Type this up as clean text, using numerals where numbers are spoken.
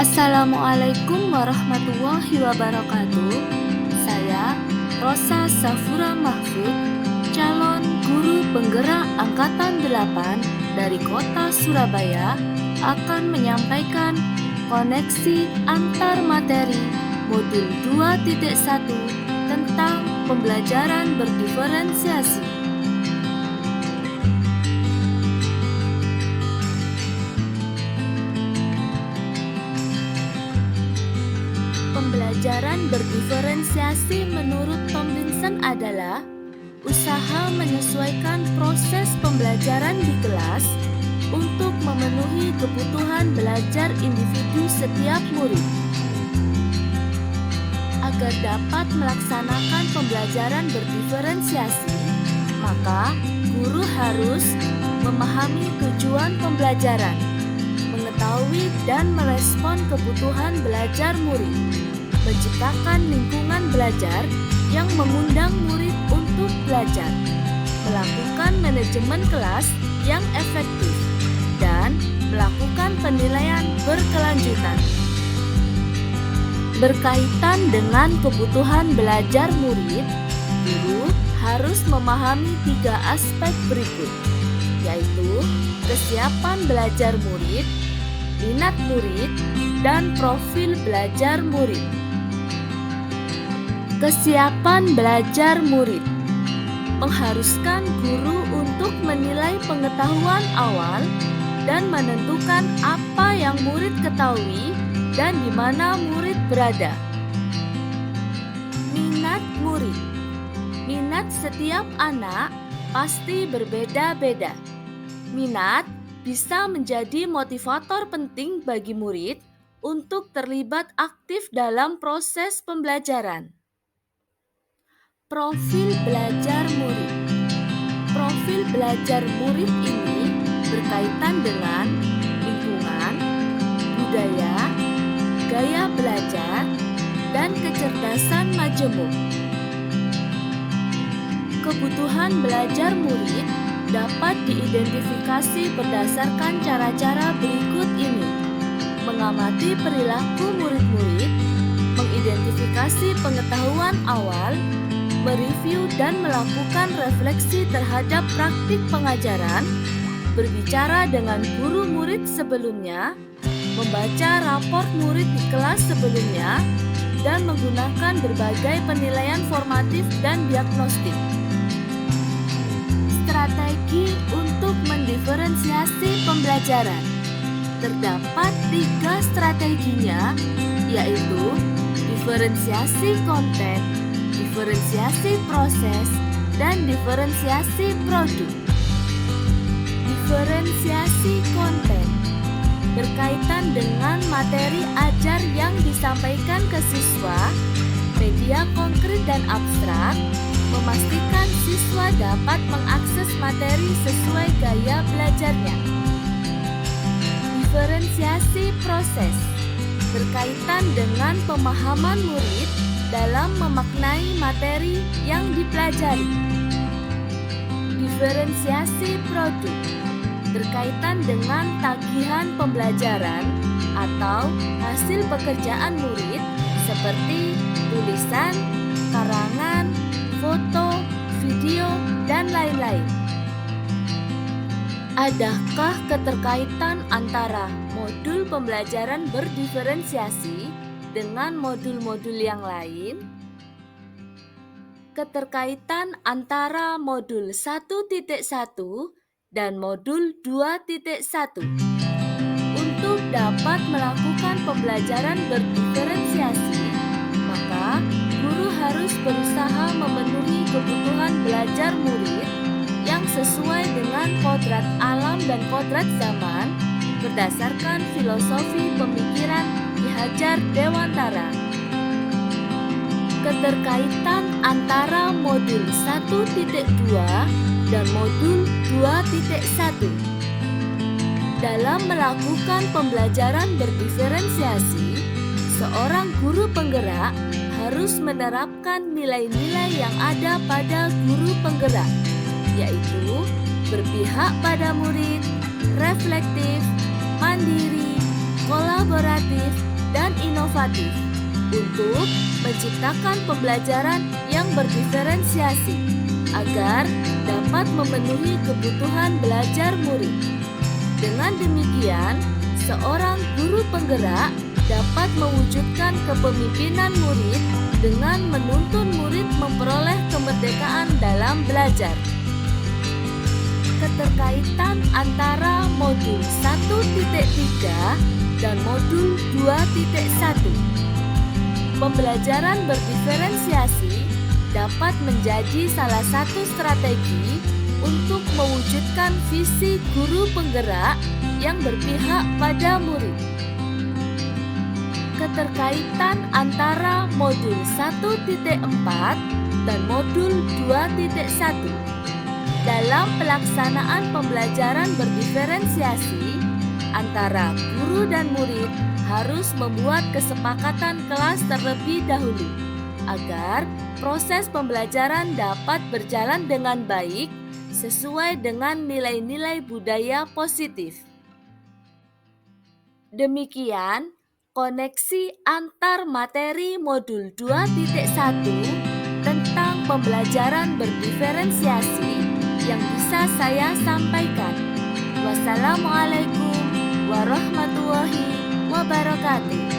Assalamualaikum warahmatullahi wabarakatuh. Saya Rosa Safura Mahfud, calon guru penggerak Angkatan 8 dari Kota Surabaya, akan menyampaikan koneksi antar materi modul 2.1 tentang pembelajaran berdiferensiasi. Pembelajaran berdiferensiasi menurut Tom Vincent adalah usaha menyesuaikan proses pembelajaran di kelas untuk memenuhi kebutuhan belajar individu setiap murid. Agar dapat melaksanakan pembelajaran berdiferensiasi, maka guru harus memahami tujuan pembelajaran, mengetahui dan merespon kebutuhan belajar murid, menciptakan lingkungan belajar yang mengundang murid untuk belajar, melakukan manajemen kelas yang efektif, dan melakukan penilaian berkelanjutan. Berkaitan dengan kebutuhan belajar murid, guru harus memahami 3 aspek berikut, yaitu kesiapan belajar murid, minat murid, dan profil belajar murid. Kesiapan belajar murid mengharuskan guru untuk menilai pengetahuan awal dan menentukan apa yang murid ketahui dan di mana murid berada. Minat murid. Minat setiap anak pasti berbeda-beda. Minat bisa menjadi motivator penting bagi murid untuk terlibat aktif dalam proses pembelajaran. Profil belajar murid. Profil belajar murid ini berkaitan dengan lingkungan, budaya, gaya belajar, dan kecerdasan majemuk. Kebutuhan belajar murid dapat diidentifikasi berdasarkan cara-cara berikut ini: mengamati perilaku murid-murid, mengidentifikasi pengetahuan awal, mereview dan melakukan refleksi terhadap praktik pengajaran, berbicara dengan guru murid sebelumnya, membaca raport murid di kelas sebelumnya, dan menggunakan berbagai penilaian formatif dan diagnostik. Strategi untuk mendiferensiasi pembelajaran. Terdapat 3 strateginya, yaitu diferensiasi konten, diferensiasi proses, dan diferensiasi produk. Diferensiasi konten berkaitan dengan materi ajar yang disampaikan ke siswa, media konkret dan abstrak, memastikan siswa dapat mengakses materi sesuai gaya belajarnya. Diferensiasi proses berkaitan dengan pemahaman murid dalam memaknai materi yang dipelajari. Diferensiasi produk berkaitan dengan tagihan pembelajaran atau hasil pekerjaan murid seperti tulisan, karangan, foto, video, dan lain-lain. Adakah keterkaitan antara modul pembelajaran berdiferensiasi dengan modul-modul yang lain? Keterkaitan antara modul 1.1 dan modul 2.1. Untuk dapat melakukan pembelajaran berdiferensiasi, maka guru harus berusaha memenuhi kebutuhan belajar murid yang sesuai dengan kodrat alam dan kodrat zaman berdasarkan filosofi pemikiran Ki Hajar Dewantara. Keterkaitan antara modul 1.2 dan modul 2.1. Dalam melakukan pembelajaran berdiferensiasi, seorang guru penggerak harus menerapkan nilai-nilai yang ada pada guru penggerak, yaitu berpihak pada murid, reflektif, mandiri, kolaboratif, dan inovatif untuk menciptakan pembelajaran yang berdiferensiasi agar dapat memenuhi kebutuhan belajar murid. Dengan demikian, seorang guru penggerak dapat mewujudkan kepemimpinan murid dengan menuntun murid memperoleh kemerdekaan dalam belajar. Keterkaitan antara modul 1.3 dan modul 2.1. Pembelajaran berdiferensiasi dapat menjadi salah satu strategi untuk mewujudkan visi guru penggerak yang berpihak pada murid. Keterkaitan antara modul 1.4 dan modul 2.1. Dalam pelaksanaan pembelajaran berdiferensiasi, antara guru dan murid harus membuat kesepakatan kelas terlebih dahulu agar proses pembelajaran dapat berjalan dengan baik sesuai dengan nilai-nilai budaya positif. Demikian koneksi antar materi modul 2.1 tentang pembelajaran berdiferensiasi yang bisa saya sampaikan. Wassalamualaikum warahmatullahi wabarakatuh.